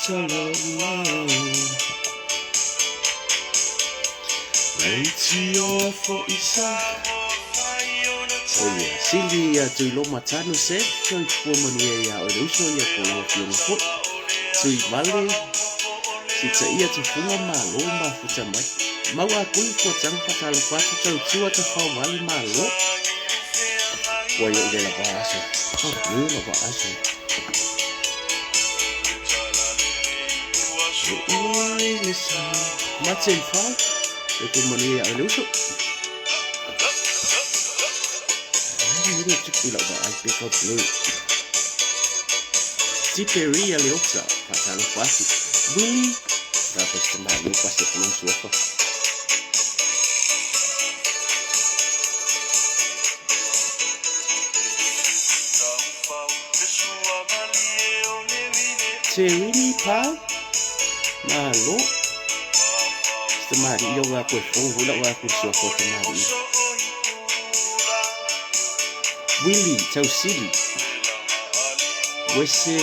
Jerusalem. Leitio for Isa. Oh yeah, sili ya tui lo matano se, tui fumanuia ya o reuso ya kola fiona fo. Tui vale, si ta ia te funga malo ma futa mai. Mau a kui ko tang patalo patu tau tua te fau vale malo. Wa yo de la base. Oh, yo la base. Matsen fau, e fumanuia ya o reuso. Ini cukup lah buat iPad kau blue. Ciperia leosa, pasal pasti. Willy, dapat sembari pasti pelong suaka. Cerini pau, malu. Sembari yo aku pun aku suaka sembari. Willy Tausili Wese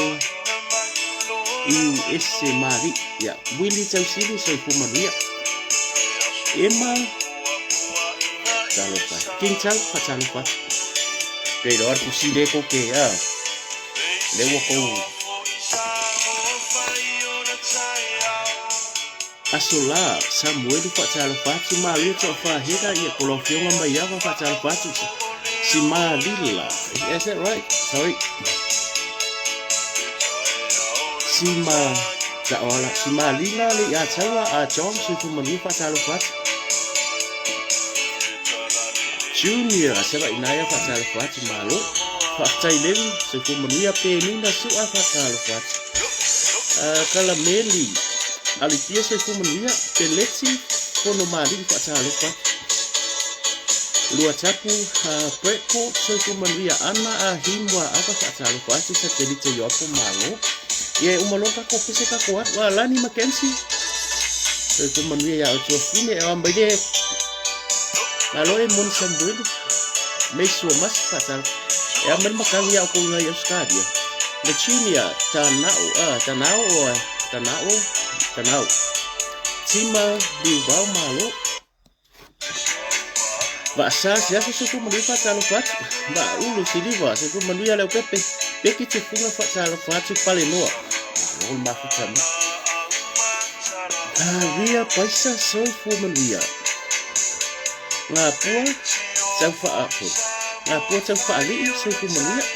esse Mari ya Willy Tausili soy fumanuia Emma Talofa Kinchal Fatalofa pero ar pusile ko ke ya lewo ko Asola Samuel Fatalofa Mari to fa hera ya kolofio maya Fatalofa Si Malila, is that right? Sorry. Si Malila li atawa a John si fumani fatalo fat. Junior asaba inaya fatalo fat malo. Fatai lewi si fumani pe nina su a fatalo fat. Kalameli alipia si fumani peleti kono mali fatalo fat. Lua tapu prepo so manuia ana a himwa apa fatalo fatu sa telite yo apo malo ye umaloka ko pese ka kuat wa lani Mackenzie so manuia ya ocho fine e ambide alo e mon sambuel me so mas fatal e amal makang ya ko nga stadia le chinia tanao Tima Bilbao malo Ba sa sia suku melipat kalau fat ba ulu siliva suku manuia leu pepe peki te funga fat kalau fat pale noa non ma futam via paisa soi fu manuia ngapua fa aku ngapua fa ali suku manuia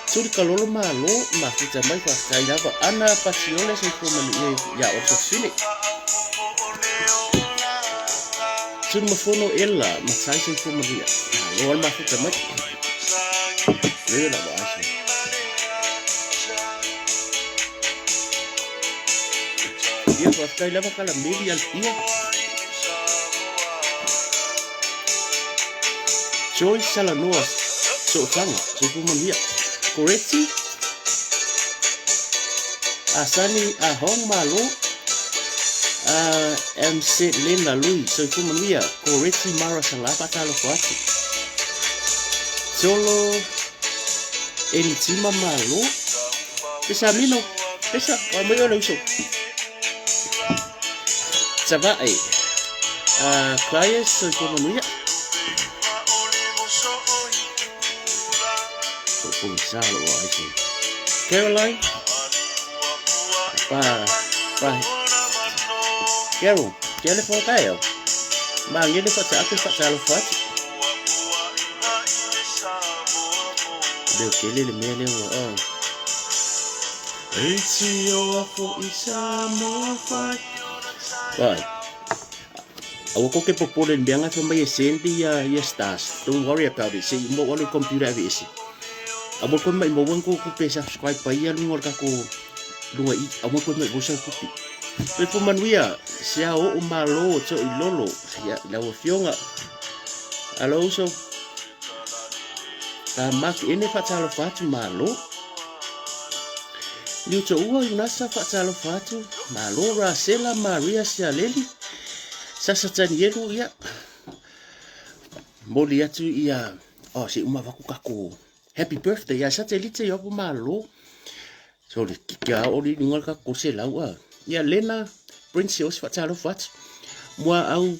suri kalolo malo ma futam mai fa kai lava ana pasione suku manuia ya orso sini Sun mafono ella masai sai fu maria lol ma futa mai le la base dia ko kai lava kala meli al pia Joy Salanoa so tanga sai fu maria corretti asani ahong malo MC Lena Lui so fu manuia corretti mara salapa talo fati solo enitima malo pesa mino pesa wa meyo lo so sava clients so fu manuia so fu salo wa isi Caroline pa Carol, telefon tayo. Mangin ni sa akin sa salafat. Deu kele mele o. Etio for isa mo fight. Right. Awo ko ke populen bianga sa may sendi ya stars. Don't worry about it. Say mo wala computer avisi. Abo ko mai mo ko pesa subscribe pa iya lungor ka ko. Lunga abo ko mai bosa ko. Pepo manuia sia o malo to ilolo ya la fionga alo so ta mak ini fatalo fatu malo liu to ua nasa fatalo fatu malo Racela Maria Sialeli sasa tanielu ya moli atu ia si uma vaku kako happy birthday ya satellite yo malo so le kia o li ngol ka ko se lau a ia lena princess fa talo fat mua au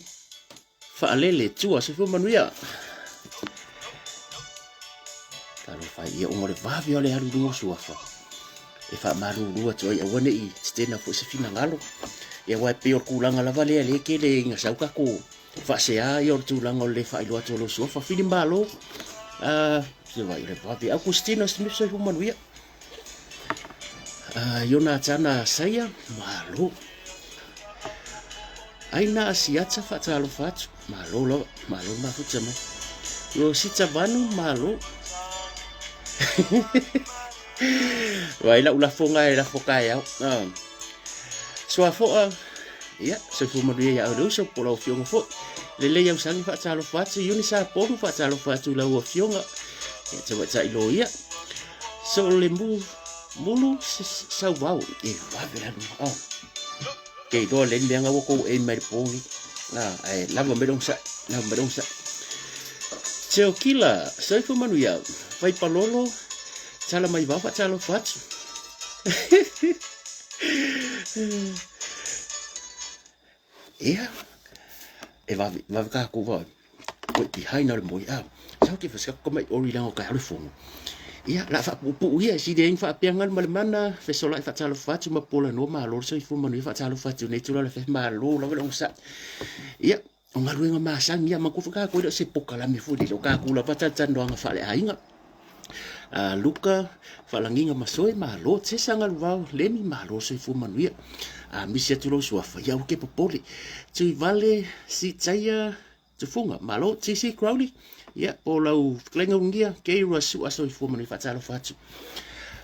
fa alele tua se fu manuia talo fa ia ngore va viole alu dungo suafa e fa maru lua to ia wone I stena fo se fina ngalo ia wa pe o kulanga la vale le ke le nga sauka ko fa se a yo tu langa le fa ilo to lo suafa fini mbalo se va ile va pe Agustina Smith se fu manuia Jonathan saya malo aina asiatsa fa talo fat malo ma futsa ma yo sitsa vanu malo vai la ula fonga e la foka ya so a fo ya se fu manuia ya lo so polo fionga fo le ya usangi fa talo fat yuni sa po fa talo fat la o fionga ya te wa tsai lo ya so le mulu sa wow e va vera no ke do len benga wo ko e mai pongi ai lava medong sa Teo kila sai fu manuia vai palolo sala mai va fa talo fat e va ka ko va behind our boy sa ke fa ko mai ori lang ka ru fongo ia la fa pu ia si deng fa piangan mana fe sola fa talo fa ma pola no ma lo so fu manu fa talo fa ne tu la fe ma lo la lo sa ia nga ruenga ma sang ia ma ku fa ko se poka la me fu di lo ka ku la pa tan do nga fa le ainga luka fa langinga ma soe ma lo se sanga va le mi ma lo so fu manu ia mi se tu lo so fa ia o ke popoli tu vale si tsaya tu funga ma lo si crowley ia o lau klenga ungia ke rasu aso I fu mani fa talo fatu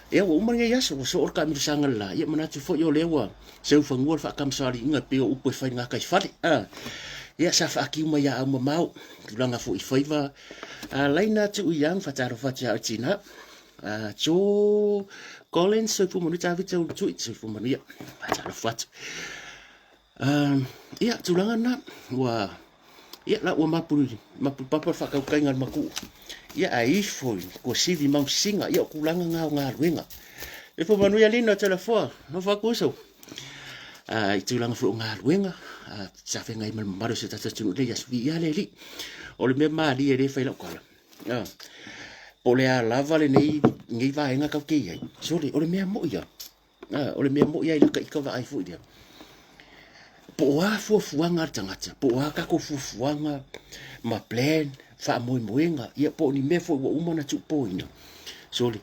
ia o umanga ia so orka mi sanga la ia mana tu fo yo lewa se u fangua fa kam sali inga pe o upo fa nga kai fale ia sa fa ki ma ya ma mau tulanga fo I faiva laina tu yang fa talo fatu a tina jo Collins so fu mani ta vita u tu so fu mani fa talo fatu ia tulanga na wa ia la o mapu papa fa ka ngal maku ia ai foi ko sivi mau singa ia kulanga nga ruenga e fo manu ia lina telefone no fa ko so I tulanga fo nga ruenga sa fe ngai mal maro se tata tu le yas vi ia le li o le me mali e le fa la kola o le a lava le nei ngai va nga ka ke ia so le o le me mo ia o le me mo ia ka va ai fo dia po a fuanga tangata po a ka ko fuanga ma plan fa moenga ia po ni me fo o umana tu po ina so le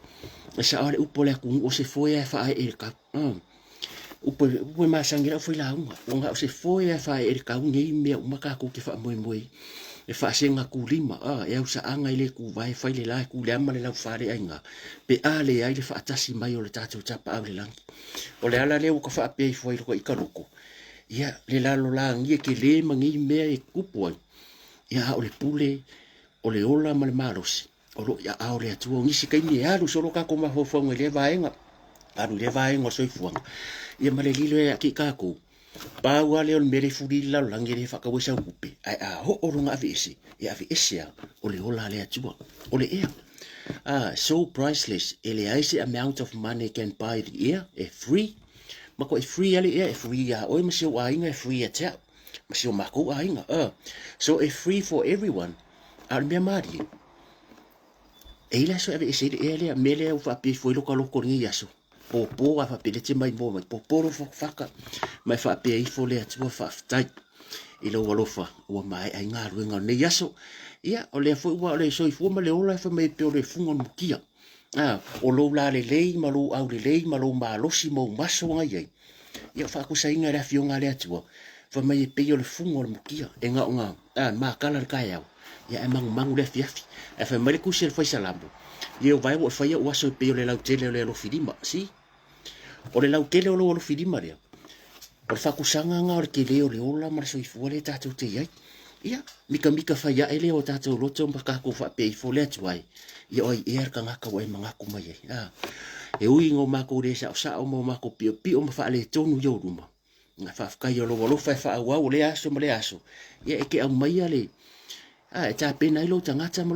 sa ale upo le ku o se foi fa e ka upo ma sangira foi la unga o se foi fa e ka ngi me uma ka ko ke fa moi e fa senga ku lima e usa anga ile ku vai fa ile la ku le ama le la fa le ainga pe ale ai le fa atasi mai o le tatu tapa ale lang o le ala le u ka fa pe foi ko I karoko ia le lalo la ngia ke le mangi mea e kupo ia o le pule o le ola ma le marosi o lo ia ao le atua ngisi kai ni alu solo ka ko ma fo le vaenga alu le vaenga so ifuanga ia ma le lilo e ki ka ko pa wa le o mere furi la langi le fa ka wesa kupe ai ho o runga visi ia visi o le ola le atua o le ia so priceless ele aise amount of money can buy the air free mako e free ali e free ya o me so ainga free at me so mako ainga so e free for everyone al me mari e la so e se ele mele o fa pe foi lo ko ni yaso po fa pe te mai mo po fo faka mai fa pe I fo le atu fa tai I lo walofa o mai ai nga ruenga ne yaso ia o le fo wa le so I fo ma le ola fa me pe o le fungo mukia o lo la le lei ma lo au le lei ma lo ma lo si mo maso ngai ia fa ku sainga le fionga le atua fa mai pe o le fungo le mukia e nga ma kala ka ia ia e mang le fiafi e fa mai ku se fa salambo ia vai o fa ia o so pe o le lau tele o le lo filima si o le lau tele o lo filima le o fa ku sanga nga o ke le o le ola ma so I fu le tatu te ia mika fa ia ele o tatu loto ma ka ku fa pe I fu le atua ia oi ka nga ka wai manga ku mai e ui ngo mako re sa o mo mako pio ma fa le tonu yo ruma nga fa ka yo lo fa wa o le aso ia e ke au mai ale e ta pena I lo tangata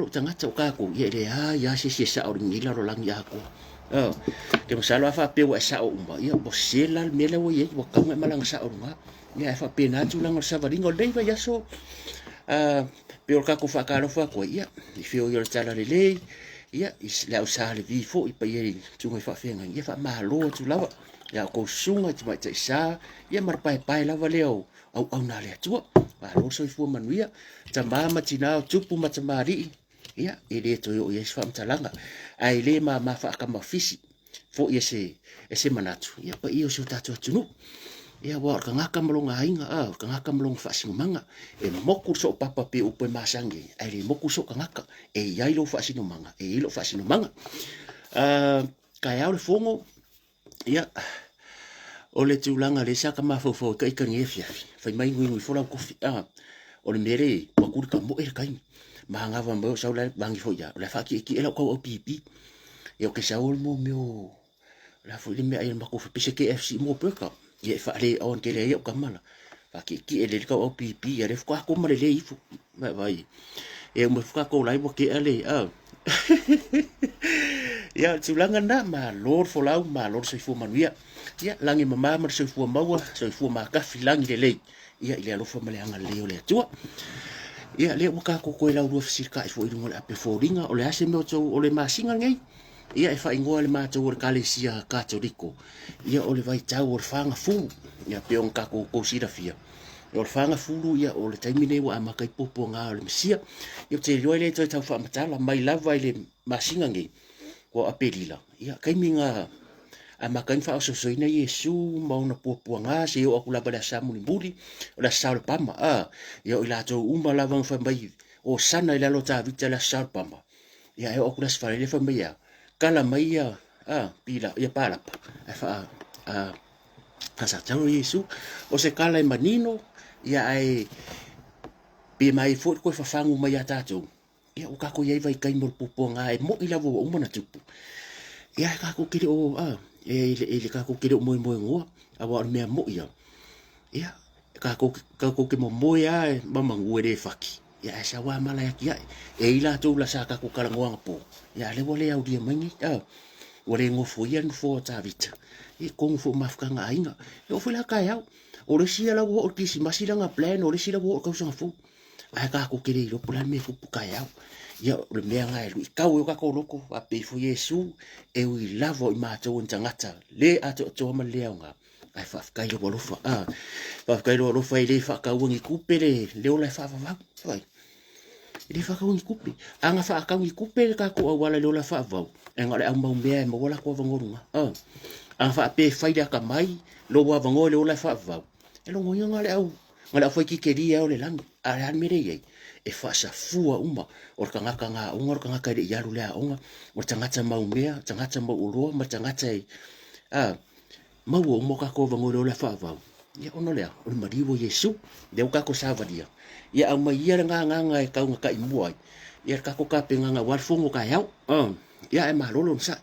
o ka ko ia le ya se sa o ni la ro lang ya ko ke masalo fa pe wa sa o ma ia bo sela mele wo ye bo ka ma malanga sa o nga ia fa pe na tu langa sa va ringo dei va ya so pe o ka ko fa ka ro fa ko ia I fio yo tala le ia is la sa le vi fo I pa ye tu ngai fa fe nga ia fa ma lo tu lava ia ko sunga ti mai tai sa ia mar pai pai lava leo au na le tu va lo so fu manuia tamba ma tina tupu ma tamari ia ele to yo yes fam talanga ai le ma fa ka ma fisi fo ese manatu ia pa io so tatu tunu ia wa ka ngaka malonga inga ka ngaka malonga fa manga e moku so papa pe upe masangi ai le moku so ka ngaka e ia lo fa manga e ilo fa manga ka ia le fongo ia o le tulanga le saka ma fo ka ka ngefia fa mai ngui fo la kofi o le mere wa ku ka mo e kai ma nga va mo sa la bangi fo ya la fa ki ela ko o pipi e o ke sa o mo meu la fo le me ai ma ko fa pise ke FC mo peka ye fa le on ke le yo ka mala fa ki ele ka o pipi ya le fa ko ma le ifo vai e mo fa ko lai mo ke ale ya tulanga na ma lord fo lau ma lord so fo manuia ia langi mama ma so fu maua so fu ma ka filangi le lei ia ile alo fa male anga le o le tua ia le ka ko ko la ru fisika fo I ngol ape fo ringa o le ase mo to o le masinga ngai ia e fa ingol ma to o kale sia ka to riko ia o le vai tau o fanga fu ia pe on ka ko sira fia o fanga fu ia o le taimine wa ma kai popo nga o le sia ia te lo le to tau fa matala mai lava ile masinga ngai ko apelila ia kai minga a makan fa so ina Yesu mau na popo nga se o akula bala sa muli buli o la sa pama ia o la to umba la van fa mai o sana ila lo ta vita la sa pama ia e o akula sfa le fa mai ia kala mai ia pila ia pala fa sa tau Yesu o se kala e manino ia ai pe mai fo ko fa fangu mai ata to ia o ka ko ia vai kai mo popo nga e mo ila vo umba na tupu ia ka ko kiri o ele ka ko kiri mo ngoa a wa me mo ia ka ko ke mo ia mama ngure faki ia sa wa mala ia e ila to la sa ka ko kala ngoa po ia le wole au dia mangi wole ngo fo ia fo ta vita e ko fo mafka nga inga e o fo la ka ia o le sia la wo o kisi masila nga plan o le sia wo ka so fo ai ka ko kiri lo plan me fo ka ia ia le mea ngai lui kau e ka ko loko a pe fu Yesu e ui lavo I matou en tangata le ato to ma le nga ai fa kai lo fa fa kai lo fa ile fa ka wangi kupe le o la fa vai ile fa ka wangi kupe anga fa ka wangi kupe ka ko wala le o la fa va e ngale au mau mea mo wala ko vangorunga anga fa pe fa ile ka mai lo wa vangole le o la fa va e lo ngoia ngale au fa ki keria o le lang a han mere ye e fa sa fua uma o ka ngaka nga o ka ngaka de yaru le onga o tangata mau mea tangata mau uroa ma tangata mau o mo ka ko vangolo le fa va ia ono le o mariwo Yesu de o ka ko savadia ia au mai ia nga e ka nga ka imua ia ka ko ka penga nga wal fungo ka yau ia e malolo sa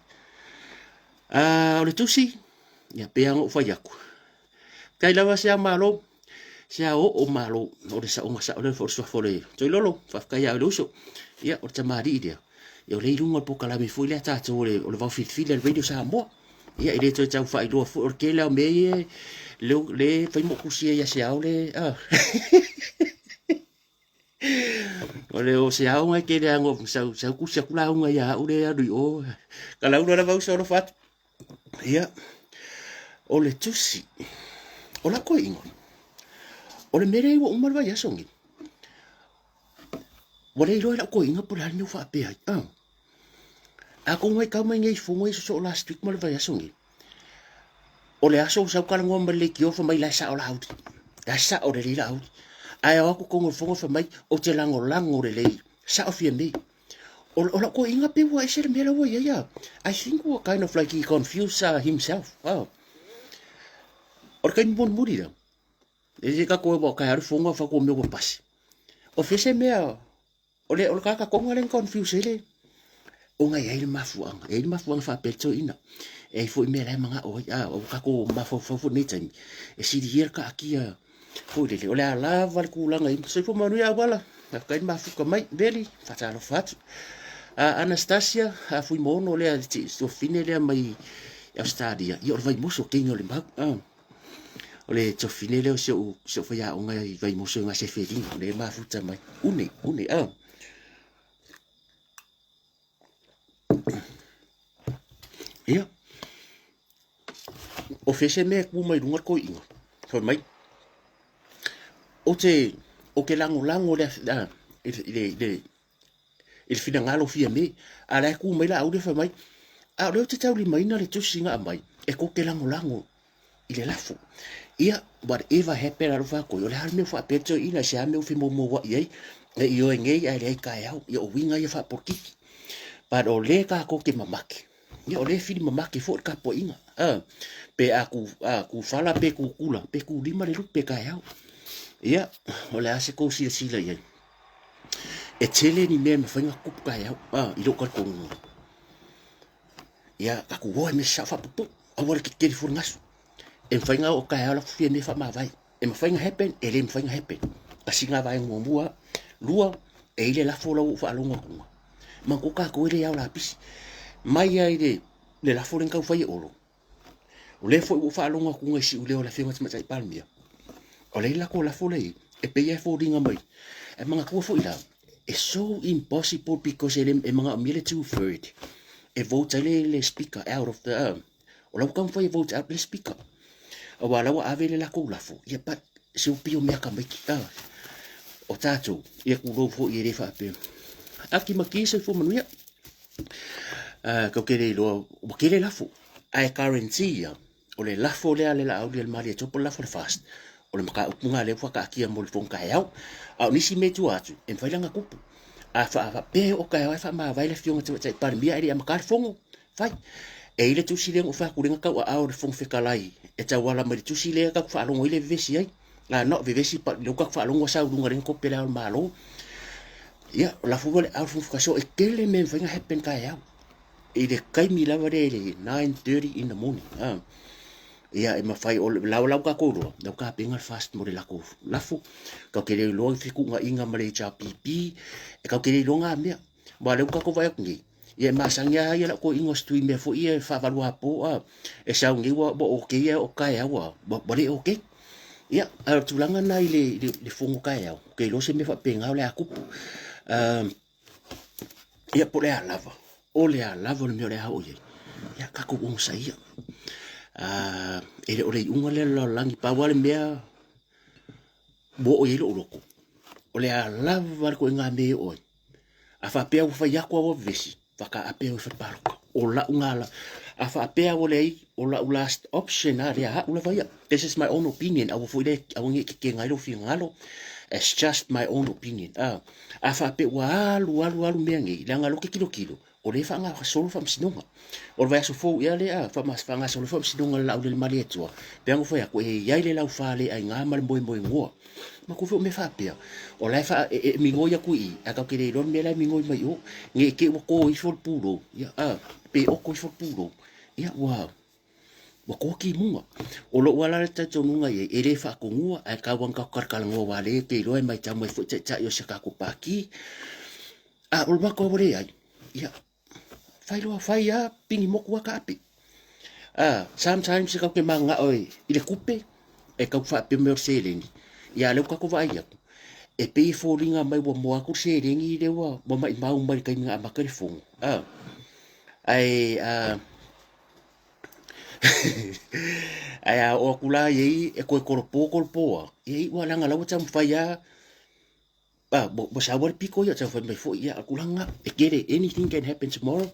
o le tusi ia peango fa yaku kai lava sia malo sia o malo o le sa o le forso fole to lolo fa ka ya lo so ia o te mari dia ia le lunga po kala mi fu le ta to le o le va fit le video sa mo ia ile to tau fa ilo fo ke la me le fa mo kusia ya sia o le o le o sia o ke le ngo sa kusia kula o ya o le adu o kala uno la va so lo fat ia o le tusi o la ko ingo o le mere wo umar va yasongi o le ilo la ko inga por al no fa pe a ko mai ka mai ngai fo ngai so last week mal va yasongi o le aso sa ka ngo mal le ki o fa mai la sa o la out la sa o le la out ai o ko ngo fo fa mai o te lango le le sa o fi me o la ko inga pe wa se me la wo ya I think we kind of like he confused himself or kan bon murida e ka ko bo ka ar funga fa ko me ko pas o fese me o le ka ko ngalen confuse le o nga ye mafuanga fa pelto ina e fo me la manga o ka ko mafo ni time e si hier ka kia fo le o la val ku langa so fo manu ya bala ka mafu ka mai beli fa ta lo fat Anastasia fui mono le so fine le mai Australia ia vai muso kingo le mag o le to fine le so fa ya unga vai muso nga se fedi le ma futa mai une ia o fese me ku mai lunga ko inga so mai o ke lango le il fina ngalo fia me ala ku mai la au le fa mai a le te tau li mai na le tusinga mai e ko ke lango i le lafo ia whatever happen aru fa ko yo le har me fa peto ina se ame ufi mo wa ye e yo ngei ai le kai au yo winga ye fa porki pa o le ka ko ke mamaki yo le fili mamaki fo ka po inga pe aku fala pe ku kula pe ku lima le pe kai au ia o le ase ko si la ye e tele ni me fanga ku kai au i lo ka ko ia aku wo me sa fa pu a wala ke ke furnasu e whainga o kai ala fia me wha mawai. E ma whainga happen, e le ma whainga happen. A singa vai mua, lua, e ile la fola u wha alonga kunga. Ma kuka ko ile au la pisi. Mai ai le la fola nkau whai olo. O le fo u wha alonga kunga si u leo la whima tima tai palmia. O le la ko la fola e pe ia fo ringa mai. E manga kua fo ila. It's so impossible because e manga military third. E vote le speaker out of the o lau kam whai vote out le speaker. O wala wa ave le la ko lafo ia pat se upio me ka mai ki o tato ia ku lo fo ia le fa pe aki maki se fo manuia ko kere lo o kere lafo ai currency ia o le lafo le ale la au le mali to por lafo fast o le maka upunga le fo ka kia mo le fo ka yau au nisi me tu atu en fa langa kupu a fa pe o ka fa ma vai le fionga te par mia ia maka fongo fai e ile tu sile o fa kuringa ka wa au le fo fekalai e ta wala mai tu sile ka fa longo ile vesi ai la no vesi pa lo ka fa longo sa lunga ren ko pela malo ya la fútbol al funfcaso e kele men venga happen ka ya e de kai mi la vare 9:30 in the morning ya e ma fai o la ka ko ro da ka penga fast mo la ko la fu ka kele lo fiku nga inga mare cha pipi e ka kele lo nga me ba le ka ko vai ngi ye masanga ya la ko ingo stui me fo ye fa valua po e sa ngi wa bo o ke ye o ka ya wa bo le o ke ya al tulanga na ile le fungo ka ya ke lo se me fa penga le aku ya po le lava o le lava le me le ha o ye ya ka ko un sa ya ele o le unga le langi pa wale mea bo o ile o loko o le lava ko nga me o a fa pe o fa ya ko o vesi ka ape o fa parko o la ungala a fa ape o le o la last option area o la vai this is my own opinion I will for it I will get ke ngai lo fi ngalo it's just my own opinion a fa ape wa lu me ngi la ngalo ke kilo o le fa nga solo fa msinonga o vai so fo ya le fa mas fa nga solo fa msinonga la o le mali etua pe ngo fa ya ko e ya le la fa le ai nga mal boy ngo ma ko me fa pe o la fa mi ngo ya ku i a ka ke le ron me la mi ngo mai o nge ke ko i fo puro ya pe o ko i fo puro ya wa ko ki munga o lo wala ta tonunga e le fa ko ngua a ka wan ka kar ngo wa le ke lo mai ta mai fo cha yo se ka ko paki o ma ko bore ai ya fai ya pingi moku ka api sometimes ka ke manga oi ile kupe e ka fa pe me selengi ya le ka ko vai ya e pe fo ringa mai wo mo ku selengi le wa mo mai mai ka nga ma ka fo ai ai o kula ye e ko korpo ye wa langa la wa fai ya bo sawer piko ya fa me fo ya kulanga e kere anything can happen tomorrow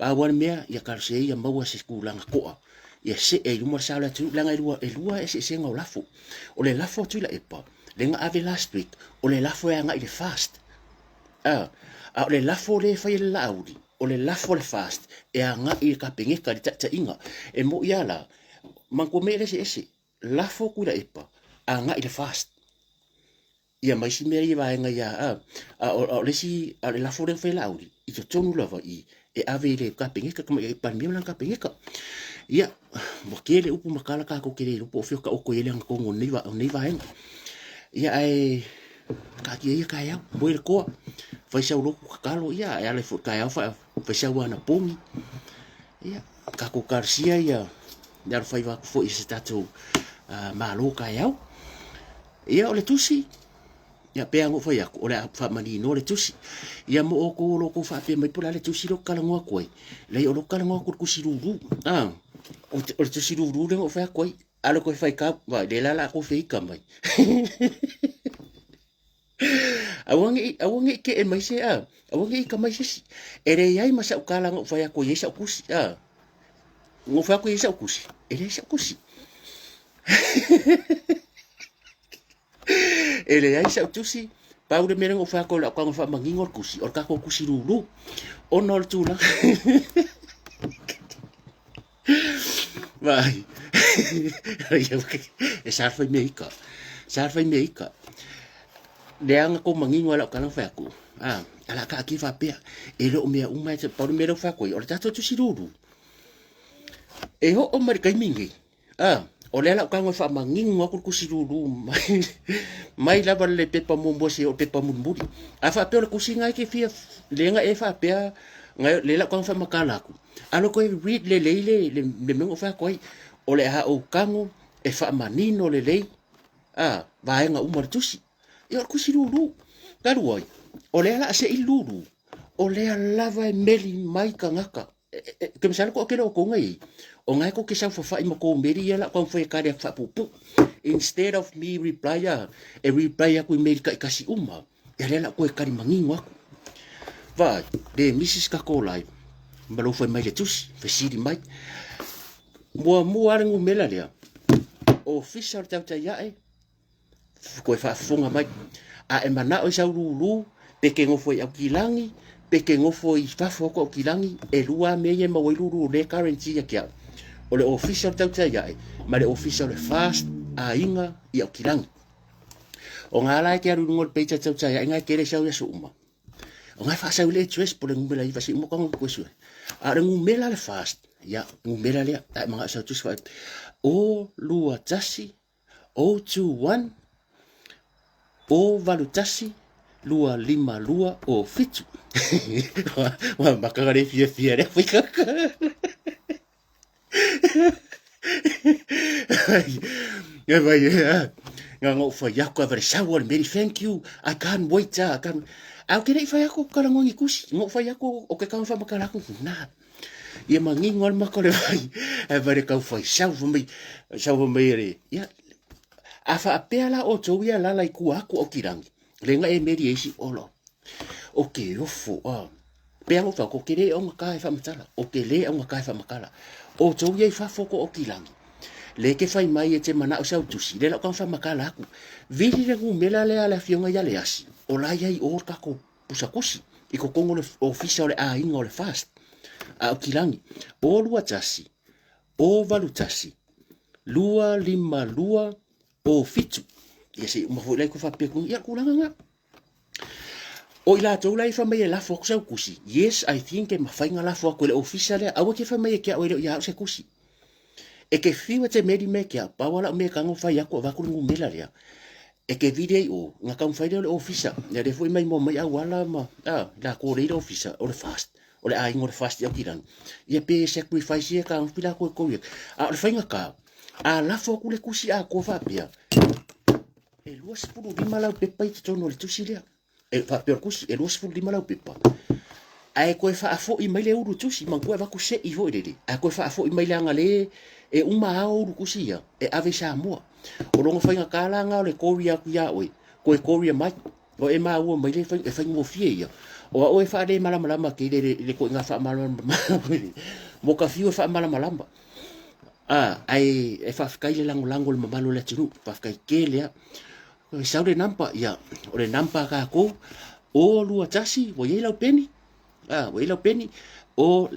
pa wan me ya kar se ya mawa se kulanga ko ya se e lu mo sala tu langa lua e se ngo lafo o le lafo tu la epa lenga ave last week o le lafo ya nga ile fast o le lafo le fa ile laudi o le lafo le fast e nga i ka penge ka ta inga e mo ya la man ko me le se lafo ku la epa nga ile fast ia mai si meri vai nga ya o le si le la fore fe lauri I to tonu lava I e ave le ka pengeka kuma e pan mi ka pengeka ia mo kele upu makala ka ko kele upu fio ka o ko ele ang ko ngoni va ia ai ka ki ia kai au mo le ko fai sa lo ku kalo ia ya le fu kai au fai sa wana pongi ia ka ko karsia ia ya fai va ku fo i se tatu ma lo kai au ia o le tusi ia pe ango fai aku o le fa mani no le tusi ia mo o ko lo ko fa pe mai pula le tusi lo kala ngoa koi le o lo kala ngoa ku siru o le tusi ru le o fa koi alo ko fai ka va de la ko fai ka mai awangi ke e mai se awangi ka mai se ere yai masa ukala ngo fai ko yesa kusi ngo fa ko yesa kusi ere yesa kusi ele ai sa tusi pau de mereng o fa ko la ko fa mangingor kusi or ka ko kusi rulu onol tu la vai e sarfa meika de anga ko mangingo la kana fa ko ala ka ki fa pe ele o me uma se pau de mereng fa ko or ta tusi rulu e ho o mar kai mingi o le ala kanga fa mangingo ko kusiruru mai lava le pepa mombo se o pepa mumburi a fa pe o kusinga ke fia lenga e fa pe ngai le la kanga fa makala ku alo ko read le mengo fa ko o le ha o kango e fa manino le vai nga umar tusi e o kusiruru karuoi o le ala se iluru o le lava meli mai kangaka ke misal ko ke lo ko ngai o ngai ko ke sa fa mo ko meri la ko foi ka fa pupu instead of me reply ku email ka kasi ya la ko ka mangingo aku va de Mrs. ka ko live mbalo foi mai le tus fe siri mai mo ara ngu mela le official tau ya ko fa funga mai e mana o sa lulu pe ke ngo foi akilangi pe ke ngo foi fa fo ko akilangi e lua me ye mo lulu le currency ya kia o le official tau ya ma le official le fast a inga i o kirangi o ngala ke aru ngol pecha tau ya inga kere sa ya suma o ngai fa sa le tres por ngumela i fa si mo ko ko su a ngumela le fast ya ngumela le mga sa tu fa o lua tasi o 21 o valutasi lua lima lua o fitu wa makare fia re foi kaka ya vai ngo fa ya ko very sour very thank you I can't wait I can au kere fa ya ko kala ngi kusi ngo fa ya ko o ke ka fa makala ku na ia mangingo al makole vai e very ka fa sa mai re ya afa apela o towia la lai ku aku o kirangi lenga e meri esi olo okay ofo pe ngo fa ko kere o ka fa matala o ke le o ka fa makala o towia fa foko o kirangi le ke fai mai e te mana o sa tusi le la ka fa makala aku vili le ngu mela le ala fionga ya le asi o la ia i o ka ko pusakosi i ko kongo le official a ingo le fast a o kirangi o lua tasi o valutasi lua lima lua o fitu ia se mo foi ko fa pe ku ia ku langa o ila to lai fa mai la fo sa kusi yes I think e ma fa ngala fo ko le official a wo ke fa mai ke o ia se kusi e ke fiwa te meri me ke pa wala me ka ngo fa ya ko va ku ngu mela ya e ke video nga ka fa le official ya de foi mai mo mai a wala ma la ko le official o le fast o le ai ngor fast ya kiran ia pe sacrifice ya ka pila ko ko a le fa nga ka a la fo ku le kusi a ko fa pia e luas pulu di malau pepa i tono le tusi lea e fa per kusi e luas pulu di malau pepa ai ko fa fo i mai le uru tusi man ko va ku se i vo dele ai ko fa fo i mai le ngale e uma a uru kusi ya e ave sa mo o longo fa nga kala nga le korea ku ya oi ko e korea mai o e ma o mai le fa e fa mo fie ya o e fa de mala mala ma ke le ko nga fa mala mo ka fiu fa mala mala ai e fa kai le lango le mabalo le tunu fa kai ke le o sa le nampa ya o le nampa ka ko o lua tasi o ye la peni o ye la peni o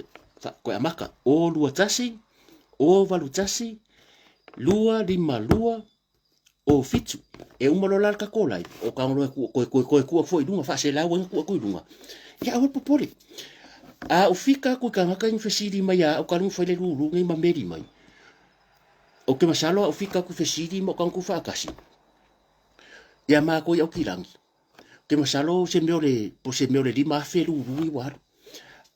ko amaka o lua tasi o valu tasi lua lima lua o fitu e umalo la ka ko lai o ka lo ko foi dunga fa se la wen ko dunga ya o popole o fika ko ka ngaka ni fesiri mai o ka no foi le lulu ngai mameri mai o ke masalo o fika ku fesiri mo kan ku fa kasi ia ma ko au kilangi ke masalo se meole po se meole lima felu rui war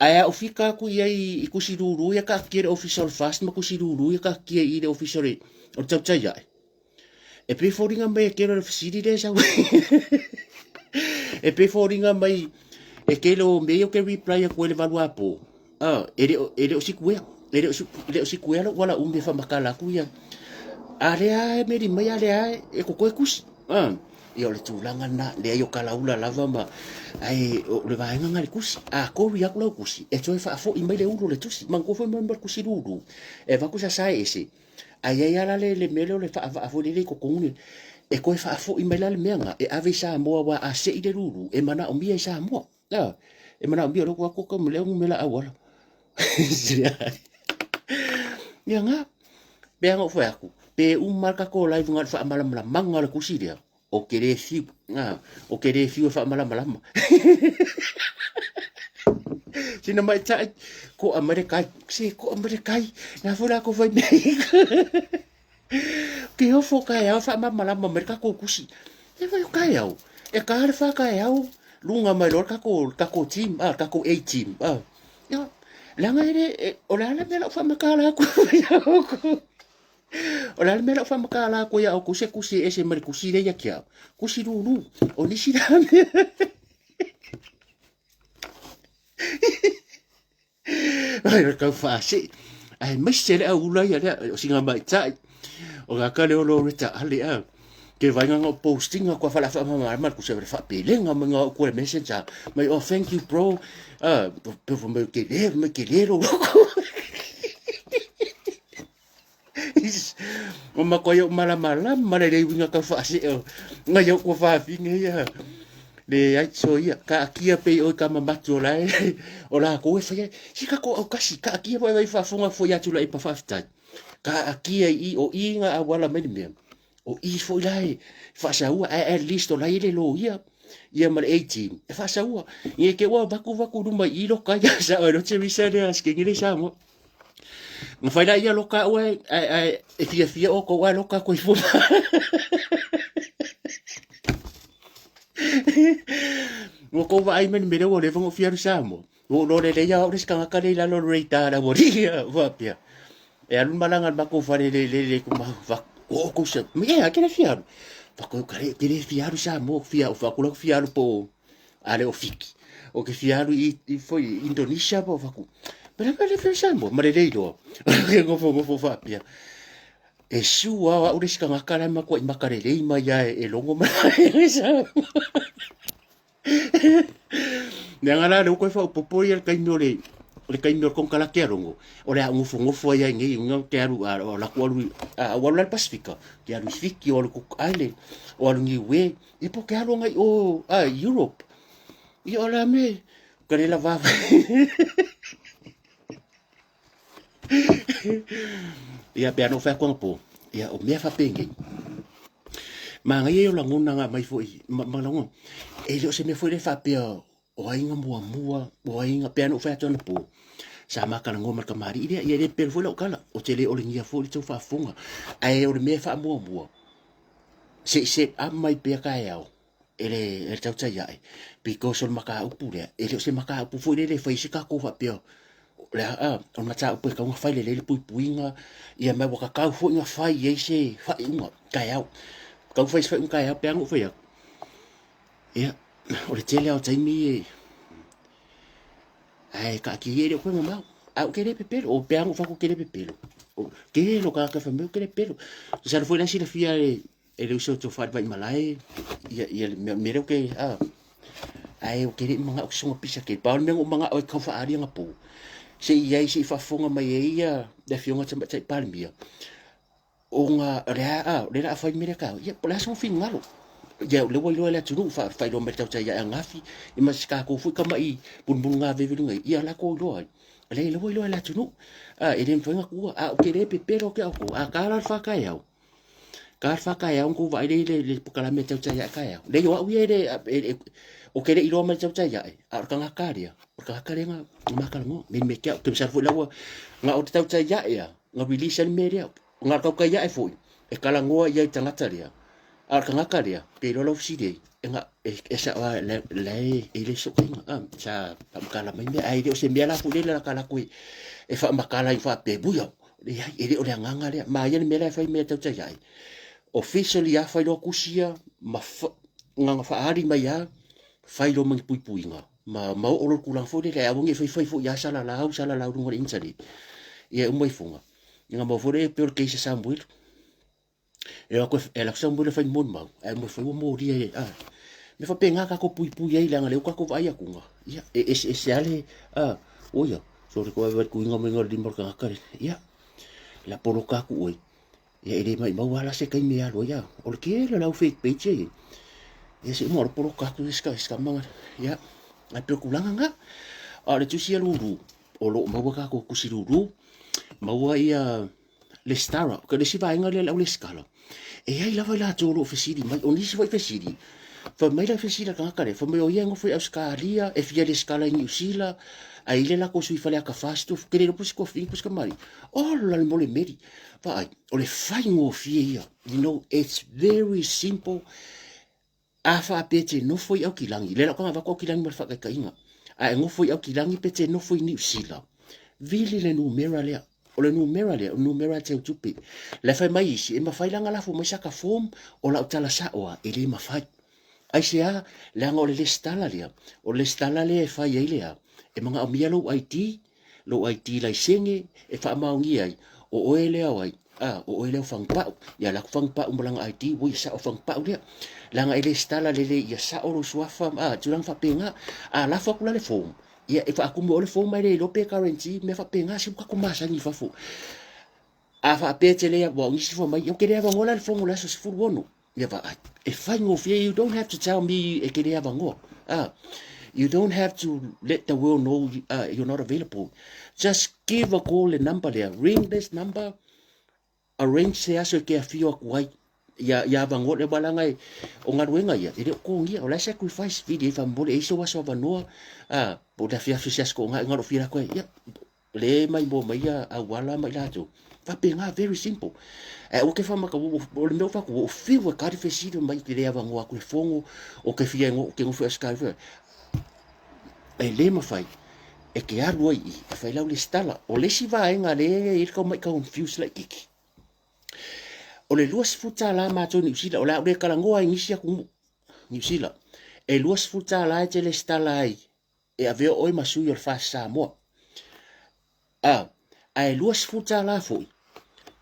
aya ofika ku i kusiduru ya ka kire official fast ma kusiduru ya ka kire i official o tau tai ai e pe foringa mai ke ro fasidi de sa e pe foringa mai e ke lo me o ke reply ko le valua po ele o sikue ele o sikue wala umbe fa makala ku ya area me di mai area e ko kus ia o le tūlanga na le ai o kalaula lava ma ai o le vaenga ngari kusi a kori aku lau kusi e toi whaafo i mai le uro le tusi man kofo mai mar kusi ruru e vaku sa sae ese ai ai ala le mele o le whaafo le le kokongune e koe whaafo i mai la le meanga e ave sa moa wa a se i le ruru e mana o mia i sa moa e mana o mia roko ako ka mele o mela awala ia nga bea ngau whai aku pe marka ko lai vunga wha amala manga le kusi rea o kere fiu o kere fiu fa malama sina mai tai ko amerikai si ko amerikai na fura ko vai nei ke o foka ya fa malama merka ko kusi e vai kai au e ka fa kai au lunga mai lor ka ko team ka ko a team ya langa ere o la mela fa makala ko o la mera fa makala ko ya o kusi ese mer kusi de ya kia kusi ruru o ni sirame ai ka fa si ai mesele a ula ya o singa mai tai o ga ka le o lo reta ale a ke vai nga posting ko fa la fa ma ku se fa pelenga ma ko le messenger mai oh thank you bro pe me ke le ro o makoyo mala mara le winga ka fa se nga yo ko fa finga ya le ai so ya ka kia pe o ka mamato lai o la ko fa si ka ko o kasi ka kia vai fa fonga fo ya tu lai pa fa sta ka kia i o inga a wala me o i fo lai fa sa u at least o lai le lo ia mal 18 fa sa u ye ke wa baku ruma i lo ka ya sa o che mi sa de as ke ni sa mo ma fai la ia loka ue e fia o ko wa loka ko i fu mo ko va ai men me o le fongo fia samo o lo le ya o riska ka le la lo reita la moria va pia e alun malanga ba ko fa le ko ma va o ko se me ya ke le fia va ko ka le fia samo fia o fa ko fia po ale o fiki o ke fia i foi Indonesia po va ko pero me le pensamo ma le do que go fa pia e sua o riska ngakala ma ko makare le ma ya e longo ma sa ngala le ko fa popo ya kai no le kai no con kala ke rongo o le ngofo ya ngi ngo ke aru o la ko a wala Pacifica ke aru fiki o ko island o ngi we e po ke aru ngai o Europe i ola me kare la va ia pe no fa ko po ia o me fa pengi ma ngai o la ngona nga mai foi ma lango e lo se me foi le fa pe o ainga mua o ainga pe no fa tona po sa ma kana ngoma ka mari ia ia pe foi lo kala o tele o lingia foi to fa funga ai o me fa mua se a mai pe ka yao ele tau tai ai because o maka upure ele se maka upu foi le foi se ka ko fa pe le o na tau pe ka nga fai le puinga ia me waka kau fo nga fai ye se fai nga ka yao kau fai un ka yao pe ngo fai ia o le tele o tai mi ai ka ki ye ko ma au ke le pepelo o pe ngo fa ko ke le pepelo o ke lo ka fa me ke le pepelo sa foi la si la fia ele uso to fa vai malai ia me re ke ai o ke le manga o so pisa ke pa me manga o ka fa ari nga po se ia si fa fonga mai ia da fionga tamba tai palmia o nga le la fa mi ka ia pola so fin ngalo ia le wo le tu fa lo meta tai ia ngafi i maska ko fu ka mai bun nga ve ngai ia la ko lo le wo le tu ele mfanga ku o ke le pepero ke ko ka la fa ka ia ka fa ka ia ko vai le pokala meta tai ia ka ia le yo wi o ke le ilo ma tau tai ai a ka ngakaria ka nga makalmo me ke ke sa fu lawa nga o tau tai ia nga release media nga ka ka ia fu e kala ngoa ia tangata ria kangaka lea pe lo fisi enga esa wa le ele so kinga sa pamkala mai me ai o se me la fu le la kala ko e fa makala i fa pe buia ele o le nganga le ma ia me la fa me tau tai ai officially a fa lo kusia ma nganga fa ari mai ya fa lo mang pui pui nga ma o lo kulang fo le a wongi fa ya sala la ngol insali ia umai funga nga mo fo le pe ke se sambuil e ko e la sambuil fa mon ma e mo fa mo ri me fa penga ka ko pui pui ai langa le ka ko vai akunga ia e ale oia so ko va ku ngo ngol di mor ka ia la polo ka ku oi ia ele mai mau ala se kai me alo ia o le ke la fake page ia se mo polo ka ku ska manga ia a pe ku langa nga a le tusi luru o lo mau ka ko ku siluru mau ia le stara ka le si vai nga le le skala e ai la vai la tolo fesidi mai oni si vai fesidi fa mai la fesida ka kare fa mai o ia ngo foi Australia e fia le skala in New Zealand ai le la ko sui fale ka fastu ke le pus ko fin pus ka mari oh la le mole meri va o le fai ngo fia you know it's very simple afa pete no foi au kilangi le la ko va ko kilangi mar fa ka inga ai ngo foi au kilangi pete no foi New Zealand vili le numera le o le numera te tupi le fai mai si e ma fai langa la fu mai saka form o la tala sa o e le ma fai ai sea le anga o le stala le e fai ai lea e mga amia lo IT lai senge e fa maungi ai o ele ai o ele fang pa ya la fang pa umlang IT wo sa fang pa dia langa ele stala le ya sa o suafa tulang fa penga la fa kula le form ia e fa aku mo le form mai le lope currency me fa penga si ka kumasa ni fa fu fa pete le ya bo ngi si fo mai yo kere va ngola le formula so fu wono ia va e fa ngo fie you don't have to tell me e kere va ngo you don't have to let the world know you're not available. Just give a call and number there. Ring this number. Arrange se aso ke afio kuai. Ya bangot le balangai o ngaruenga ya. Ele ko ngia o la sacrifice video fa mbole iso wa so vanoa. Po da fia fisia ko ngaro fia ko ya. Le mai bo mai ya awala mai la tu. Fa penga very simple. O ke fa maka o le meu fa ko o fiwa ka fe sido mai te le avangoa ko fongo o ke fia ngo ke ngo fa skyver. E le mafai e ke aru ai e fai lau le stala o le si vaenga le e ka mai ka confuse like kiki o le luas futa la mato New Zealand o la le kalangoa ingisia ku New Zealand e luas futa la te le stala ai e ave oi masu yo fa Samoa ai luas futa la foi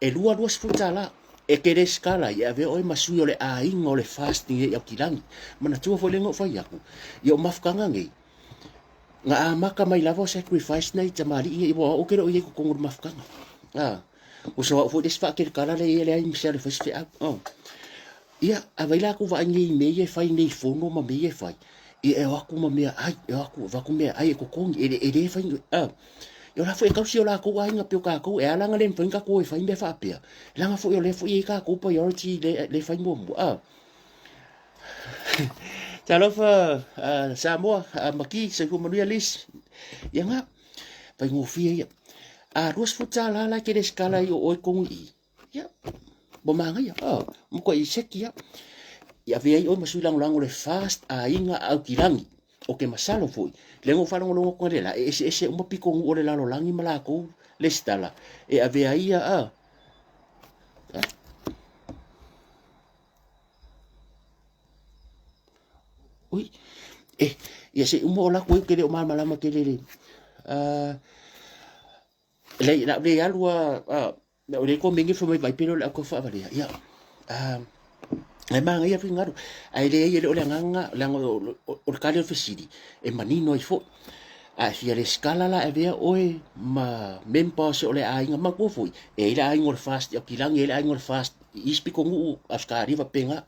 e luas futa la e ke le skala e ave oi masu yo le a ingo le fasting e kilangi mana tu fo le ngo fa yaku yo mafkanga ngai nga maka mai lavo sacrifice nei tamari i bo o kero i ko kongur mafkanga o so fo des fa ke kala le ai misel fa se ia availa ku va ngi me ye fa nei fono ma me ye fa e wa ku ma me ai e wa ku va ku me ai ko kong e fa yo la fo e ka si la ku ai nga pio ka ku e ala nga le fa ka ku e fa me fa pia la nga fo yo le fo e ka ku priority le fa mo Talofa Samoa maki se ko manuia lis yanga pa ngofia ya ruas futa la ke skala yo oi kong i ya bo manga ya mo ko i sekia ya ve ai o masulang lang le fast inga au kilangi o ke masalo foi le ngo falo ngo ko le la ese mo piko ngo le la lo langi mala ko le stala e ave ai ui ia se umo la ko ke le o mala ma ke le le na le alua o le ko mingi fo mai vai pero la ko fa varia ia e manga ia fingaru ai le o le nganga la o ka le fesidi e manino i fo fia le skala la e vea oe ma mempa se o le ainga ma ko foi e le ainga le fast o kilangi le ainga le fast ispiko ngu askari va penga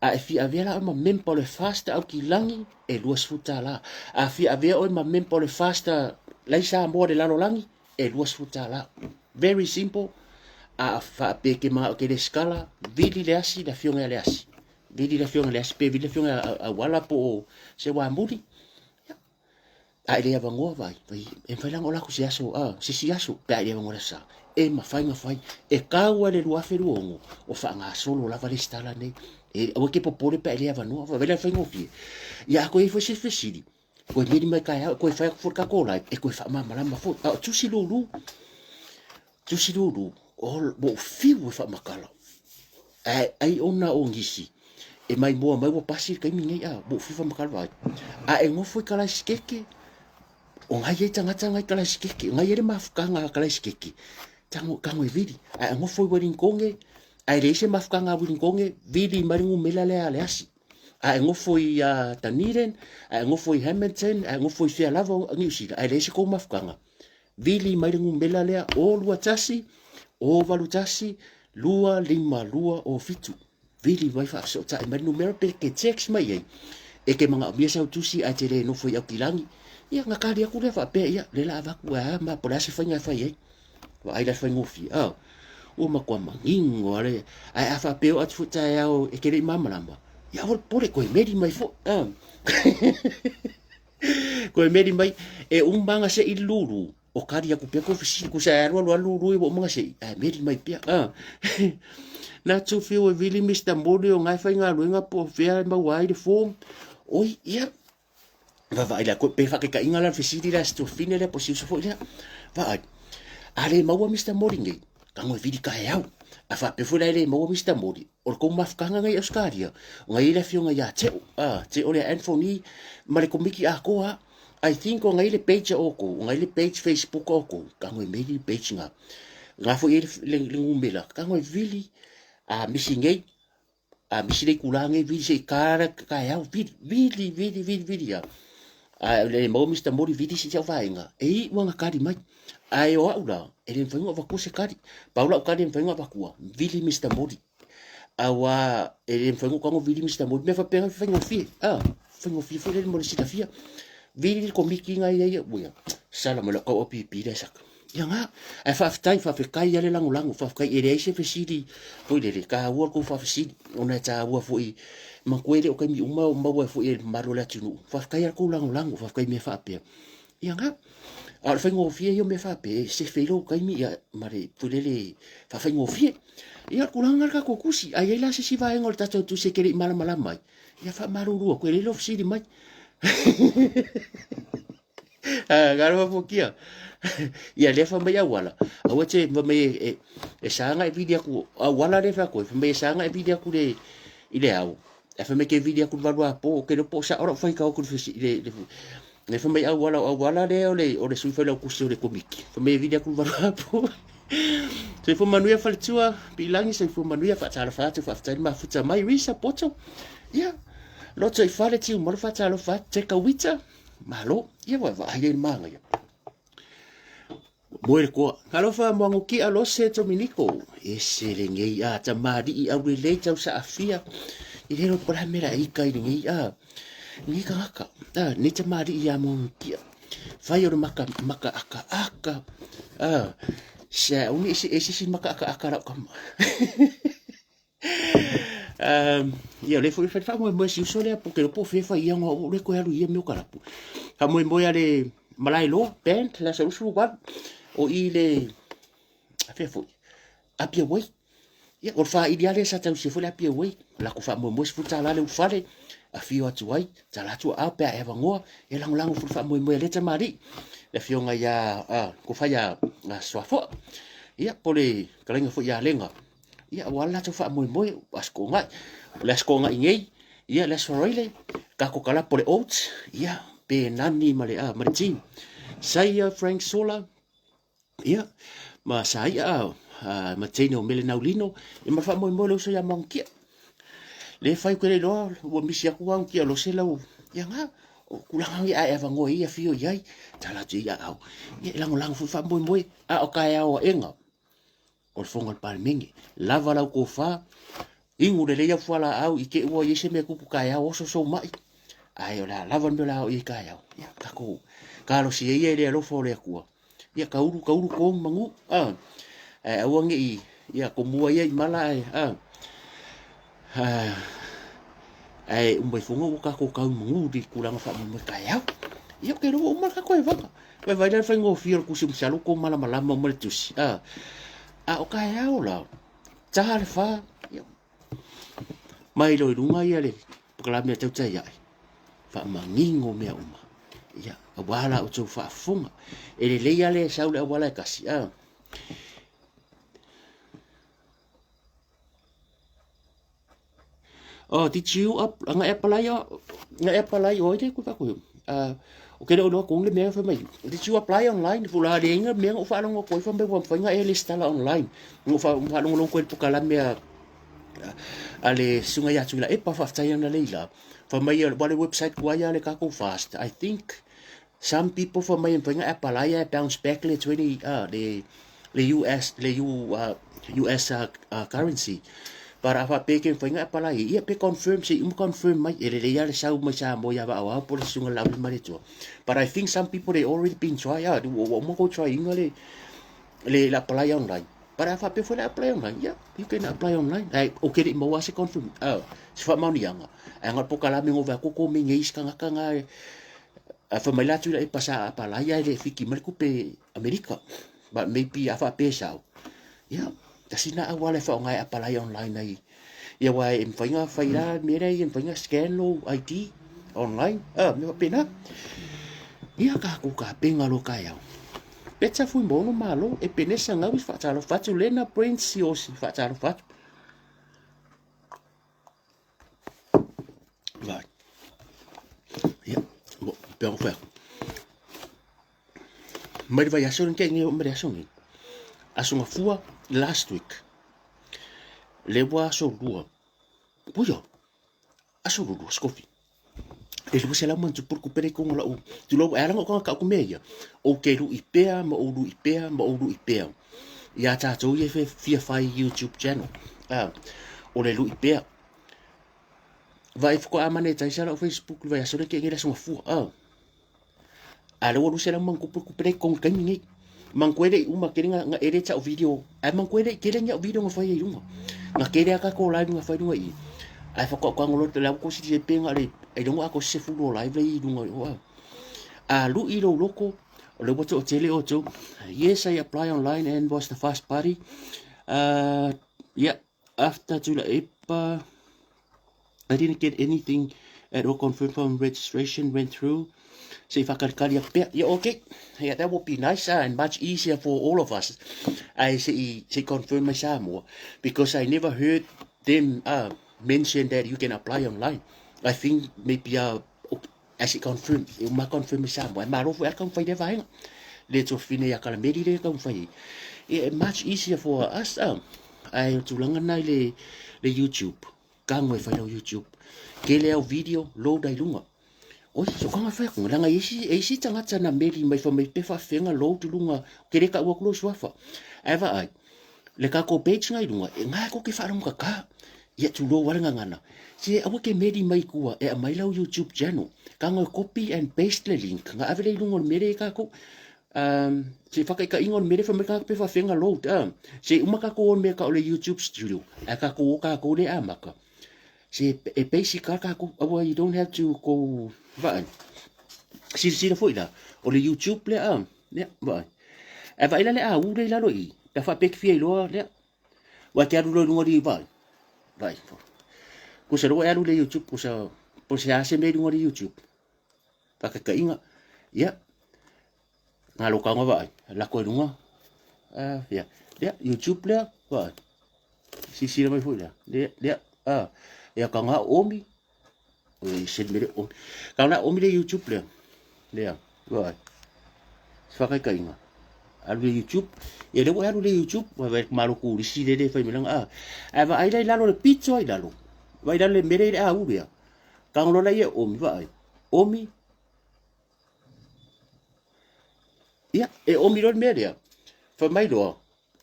fi avela ma mempa le fasta au kilangi e luas futa la fi avea o ma mempa le fasta lai sa mo de lalo langi e luas futa la very simple fa pe ke ma ke le skala vidi le asi da fionga le asi pe vidi le fionga wala po se wa muri ai le avangoa vai e fai lang ola ku se aso si aso pe ai le avangoa sa e mafai e kaua le lua feruongo o fa nga solo la vale stala nei e o ke popole pe le avangoa va vele fai ngofi ya ko e fo se fesidi ko ni mai kai ko e fai for ka kola e ko fa mama la mafo tu si lulu o bo fiu fa makala ai ona o ngisi e mai mo pasi kai mingi bo fiu fa makala vai e ngofo kala skeke o ngai e tangata ngai kala skeke ngai e mafukanga kala skeke tango kango e vidi ai ngofo waring konge ai le se mafukanga waring konge vidi maringu melale ale asi ai ngofo i Taniren ai ngofo i Hamilton ai ngofo i Fialava ngi usila ai le se ko mafukanga vili maringu melale o lua tasi o valu tasi lua lima lua o fitu vili vai fa so ta mai numero pe ke text mai e ke manga biasa utusi a tere no foi akilangi ia ngakali aku le fa pe ia le la va ku ma por asi fa nga fa ia va ai la fa ngofi o ma kwa mangingo ale ai fa pe o atfuta ia o e ke le mama lamba ia vol pore ko medi mai fo ko medi mai e umbanga se ilulu o kari aku pe ko fisi ku sa ro lu bo mga se medi mai pia na tu fio e vili Mr. Modi o ngai fa nga lu nga po fia ma wai de form oi ia va vai la ko pe fa ke ka inga la fisi la sto fine le po si so fo ia va ale maua Mr. Modi ngai ka ngoi vili ka yau a fa pe fo la le maua Mr. Modi o ko mafkanga ngai Australia ngai la fio nga ya te o le Anthony mare ko miki a ko I think o ngai le page oko ngai le page Facebook oko ka ngoi medi page nga fo le ngumbela ka ngoi vili misi ngai misi le kulange vili se kara ka yau vili ya le mo Mr. Modi vili si jau vainga wanga kadi mai ai o aula ele mfango va kuse kadi paula kadi mfango va kuwa vili Mr. Modi awa ele mfango ko vili Mr. Modi me fa pe fango fi fango fi fo le mo si fia vili ko miki ngai ia buya sala mo ko opi le sak ya nga ai fa ftai fa kai ale langu fa kai ere se fesidi po le ka wo ko fa fesidi ona ta wo fo i ma kwele o kai mi uma wo fo e maro la tunu fa kai ko langu fa kai me fa pe ya nga al fango fi yo me fa pe se felo kai mi ya mare pulele fa fango fi ya ko langa ka ko kusi ai la se si va engol ta tu se kere mala mai ya fa maruru ko le lo fesidi mai garo po kia ia le fa mai wala awa che mai e sanga e video ku wala le fa ko fa mai sanga e video ku le ile au e fa mai ke video ku valua po ke no po sa ora fa ka ku le fa mai wala le o le sui fa le ku se le komiki fa mai video ku valua po se fa manuia fa tua bilangi se fa manuia fa tala fa tu fa ma futa mai risa poto ia lo tse fa le tiu mo fa tala fa te ka wita malo ia wa ai manga ia moe ko kalo fa mo ki alo se to miniko e se le ngai ta mari i au le tau sa afia i le por ha mera i kai ngai ni ka ni ta mari i mo ki fai o maka aka se uni si maka aka ra kam ia le foi fa mo si so le porque po fe fa ia ngo le ko alu ia meu karapu ka mo ale malai lo band la sa usu wa o ile fe foi apia wei ia o fa ideale sa tau se foi apia wei la ko fa mo fu tala le ufale a fio atu ai tala tu a pe e vangoa e lang fu fa mo le ta mari le fio nga ya ko fa ya so fo ia pole kalenga fo ya lenga ia wala tu fa mo askonga la askonga ingei ia la sorile ka ko kala pole oats ia pe nani male martin sai Frank Sola ia ma sai Matino Melenolino e ma fa mo lo so ya mankia le fai ko le lo o misi aku ang kia lo se lo ia nga o kulang ia e vango ia fio ia tala ti ia au ia lang fa mo o ka o enga o fonga palmingi lava la ko fa ingu le ia fala au ike o yese me ku ka o so mai ai ola lava no la o ika ia ka ko ka lo si ia le lo fo le ku ia ka uru ko mangu wangi ia ko mua ia mala ai umbai fungo ka ko ka mangu di kulang fa mo ka ia ia ke ro uma ka koe vaka vai le fai ngo fio ku sim salo ko mala mala mo le tusi a o ka ya ola ta le fa mai lo runga ia le kala me tau tai ai fa mangingo me uma ia a wala o tau fa funga ele le ia le sau le wala kasi oh did you up nga apply oi te ku ka ku o ke no ko le me fa mai did you apply online fu la de nga me o fa no ko fa me fa nga e lista la online ngo fa no ko pu kala me ale sunga ya tula e pa fa tai na leila fa mai wale website kwa ya le ka ko fast I think some people for my bring apply bounce back le 20 the US currency para fa peke foi nga apply ia pe confirm si confirm mai ele ya le sau mai sa mo ya ba wa por sunga la mai to but I think some people they already been try out mo ko try ngale le apply online para fa pe foi apply online yeah you can apply online ai okay mo wa se confirm si fa mau ni anga anga po kala me ngova ko me ngis kanga fa mai la tu e pasa apply ya le fiki mal ku pe America but maybe afa pe sao yeah tasina awale fa ngai apply online ai ia wa em fainga faira mera em fainga scan lo ID online me pena ia ka ku ka penga lo kaya petsa fu mbono malo e penesa ngawi fa talo fatu lena prince si o si fa talo fatu vai ia bo per faire mai vai asun ke ngi mai asun asunga fua last week le boa so lua puyo aso lua skofi e lu se la man tu por kupere ko la u tu lo era ko ka ku meia o ke lu ipea ma o lu ipea ya ta to ye fe fi YouTube channel o le lu ipea vai ko amane tai sala Facebook vai aso ke ngira so fu ale wo lu se la man ku por kupere ko kan ni man kwere uma keringa nga ere cha video man kwere keringa video nga fai lunga nga kere aka ko live nga fai lunga i ai fa ko ngolo te la ko si je penga le e lunga ko se fu lo live le lunga lu i lo loko le boto tele oto yes I apply online and was the first party yeah after to la epa I didn't get anything at all confirmed from registration went through. So if I can call you, yeah, okay, yeah, that would be nicer and much easier for all of us. I say confirm my more because I never heard them mention that you can apply online. I think maybe I say confirm, you might confirm my more. My love, I can find the vine. Let's finish ya calamity. They can find it. Much easier for us. I to langan le YouTube. Kang we find YouTube. Kele video load I lunga. O so kanga fa ko langa isi tanga tana meri mai fa mai pe fa fenga lo tu lunga kere ka wa close wa fa eva ai le ka ko page ngai lunga nga ko ke fa rum ka ya tu lo wa ngana si awa ke meri mai kuwa e mai lau YouTube channel kanga copy and paste le link nga avele lunga meri ka ko si fa ka ingon meri fa mai ka pe fa fenga lo si umaka ko on me ka le YouTube studio ka ko le amaka si e basic ka ko awa you don't have to go vai si the foi la o le YouTube le ne vai e vai la le u le la lo i da fa pek fie lo le wa te alu lo ngori vai ko se ro alu le YouTube ko se ase me ngori YouTube pa ka inga ya nga lo ka vai la ko lunga ya YouTube le vai si le mai foi la le ya ka nga omi se mere o kana o mire YouTube le vai fa ka inga alu YouTube e le alu le YouTube va ver malo ku si de fa mi langa va ai dai lalo le pizza ai lalo vai dale mere u ya ka ngolo la ye omi vai omi ya e omi ro mere fa mai do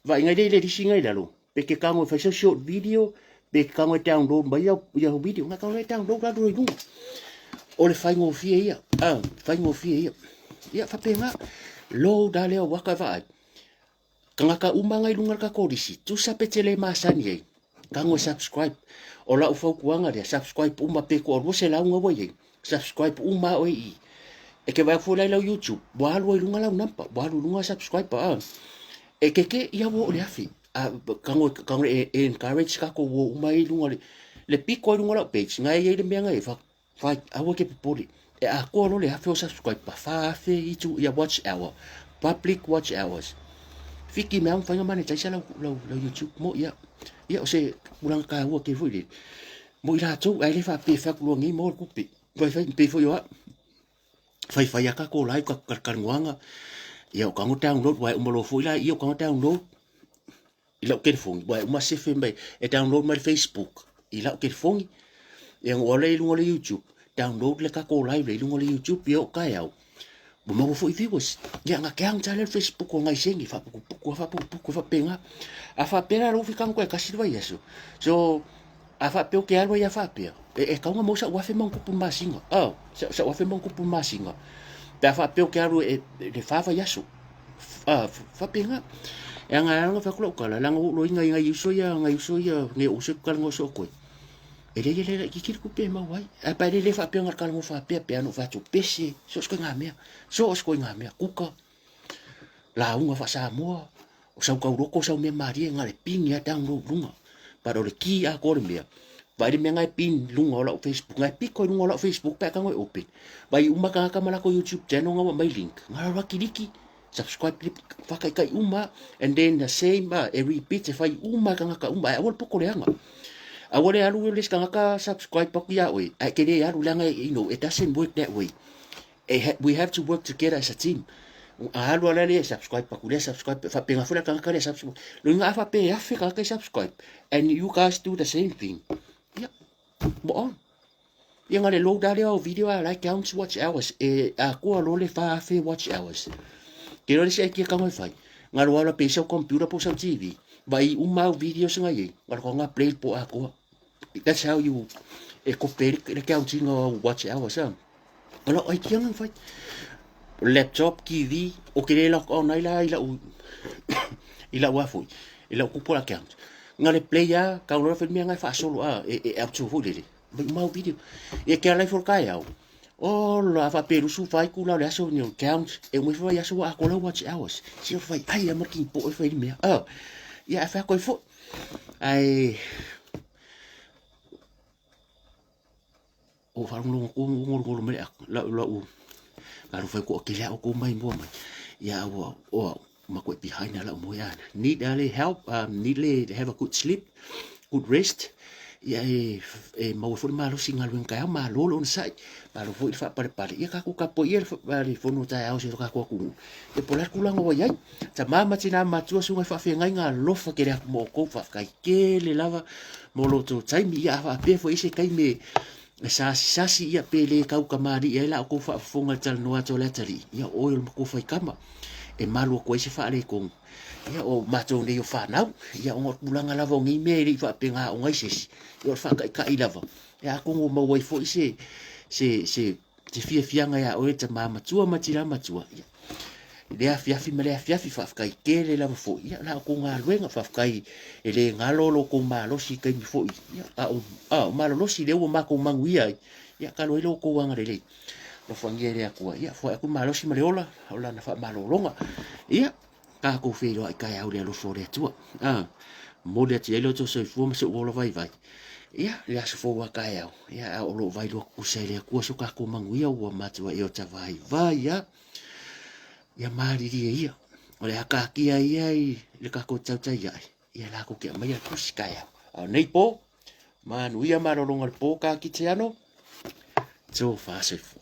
vai ngai dei le di singa lalo perché ka ngo fa short video be ka ngo download ba ya video nga ka ngo download la do i o le fai ngo fie ia ia fa penga lo dale o waka vai kanga ka umanga ilunga ka kodisi tu sa petele masani ai ka ngo subscribe o la u fo kuanga de subscribe uma pe ko ro se la ngo ye subscribe uma o i e ke vai fulai lau YouTube wa lu lunga lau nampa wa lu lunga subscriber e ke ia wo le afi a kango encourage ka ko wo mai lunga le piko lunga lau page ngai le menga e fa awo ke pipoli e a ko lo le afi o subscriber fa fe itu ia watch hour public watch hours fiki me ang fanga mane tai sa lau YouTube mo ia o se ulang ka wo ke fu mo ila tu ai le fa pe fa lu ngi mo ku pe fo yo fai ka ko lai ka nguanga ia o kango download wai umalo fu ila ia o kango download ila ke fongi wai uma se fembe e download my Facebook ila ke fongi e ngole lu YouTube download le ka ko lai le lu YouTube yo ka yau bo mo fu viewers ia nga kang channel Facebook ko ngai sengi fa fa penga a fa pera ro fi kan ko ka silwa yeso so a fa pe o ke alwa ia fa pe e ka nga mo sa wa fe mon ku masinga sa wa fe mon ku masinga ta fa pe o ke alwa e le fa yaso fa penga e nga fa ko ka la nga lo ngai so ya nge o se ka ngo so ko e le ki ku pe ma wai a pa le fa pe nga ka ngo fa pe no fa tu pese so sko nga me ku ka la unga fa sa mo o sa ka ro ko sa me mari nga le ping ya tang lo lunga para le ki a ko me vai me ngai pin lunga la Facebook ngai piko lunga la Facebook pa ka ngoi open vai uma ka mala ko YouTube channel nga mai link nga la kiliki subscribe fa kai uma and then the same repeat if I uma ka awal poko le nga awal alu les ka subscribe pa ya oi ai ke le alu langa it doesn't work that way we have to work together as a team alu ala le subscribe pa kule subscribe fa penga fula ka le subscribe lu nga fa pe ya ka subscribe and you guys do the same thing yeah mo on yang ale load dale video like counts watch hours a ko lo le fa fe watch hours ke lo se ki ka mo fai ngar wala pe sa computer po sa TV vai uma video sa ngai ngar ko nga play po ako that's how you compare the counting watch hours ala ai kiang fai laptop TV o ke le lock on ila wa fu ila ku po la count ngale play ya ka lo fe mi ngai fa solo up to fu le mau video e ke ala for kai au oh la fa peru su fai ku la le aso ni count e mo fa ya so a ko la watch hours si fai ai am ki po fai mi ya fa ko fo ai o fa no ko ngol me la u ka ro fa ko ke la ko mai mo mai ya o ma ko behind la mo ya need help need to have a good sleep good rest ia mau fo malo singa lu ka ma lo sai malo fo fa pare ia ka ku ka po ia le fo no ta au se ka ku e polar ku lango ia ta mama tina ma tu su fa fe ngai nga lo fa ke mo ko fa kai ke le lava mo lo to tai mi ia fa pe fo ise kai me sa ia pe le ka ka mari ia la ku fa fo ngal tal no ato le tali ia o ko fa kama e malo ko ise fa le kong ia o mato le yo fa nau ia o bulanga lava ngi me ri fa penga o ngai sis yo fa ka lava ia ko mo wai fo se fia nga ia o te mama tua matira matua ia le afia fi mele afia fi fa kai ke le lava fo ia la ko nga luenga fa kai ele ngalo lo ko malo si kai mi fo ia malo lo si le o ma ko manguia ia ka lo ko wanga le lo fangere aku ia fo aku malo si maleola ola na fa malo longa ia ka ko fe lo ka ya le lo fo le tua mo le ti lo to so fo so lo vai ia le aso fo wa ka ya ia o lo vai lo ku se le ku so ka ko manguia o matua e o ta vai ia ia mari ia o le ka ki ia le ka ko tau tai ia la ko ke mai ku skaya nei po manu ia malo longa po ka ki te ano so fa se fo